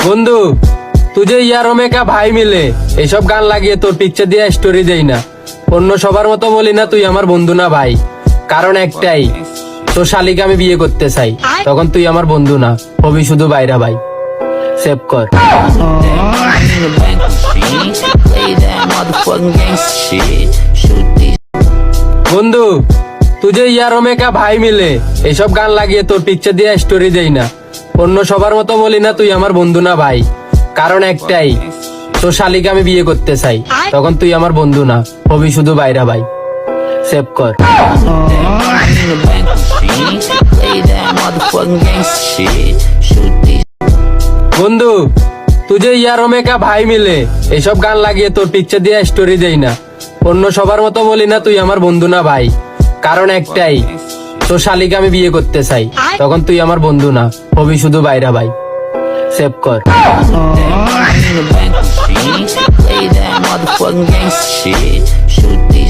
বন্ধু তুই যে ইয়ারো মেকা ভাই মিলে এইসব গান লাগিয়ে তোর পিকচার দিয়ে স্টোরি দেই না, অন্য সবার মতো বলি না তুই আমার বন্ধু না ভাই। কারণ একটাই, তোর শালিকে আমি বিয়ে করতে চাই, তখন তুই আমার বন্ধু না, হবি শুধু বাইরা ভাই। সেভ কর। বন্ধু তুই যে ইয়ারো মেকা ভাই মিলে এইসব গান লাগিয়ে তোর পিকচার দিয়ে স্টোরি দেই না, অন্য সবার মতো বলি না তুই আমার বন্ধু না ভাই। কারণ একটাই, তোর শালিকে আমি বিয়ে করতে চাই, তখন তুই আমার বন্ধু না, হবি শুধু বাইরা ভাই। সেভ কর। বন্ধু তুই যে ইয়ারো মেকা ভাই মিলে এইসব গান লাগিয়ে তোর পিকচার দিয়ে স্টোরি দেই না, অন্য সবার মতো বলি না তুই আমার বন্ধু না ভাই। কারণ একটাই, তোর শালিকে আমি বিয়ে করতে চাই, তখন তুই আমার বন্ধু না, হবি শুধু বাইরা ভাই। সেভ কর। Play that motherfucking gangsta shit.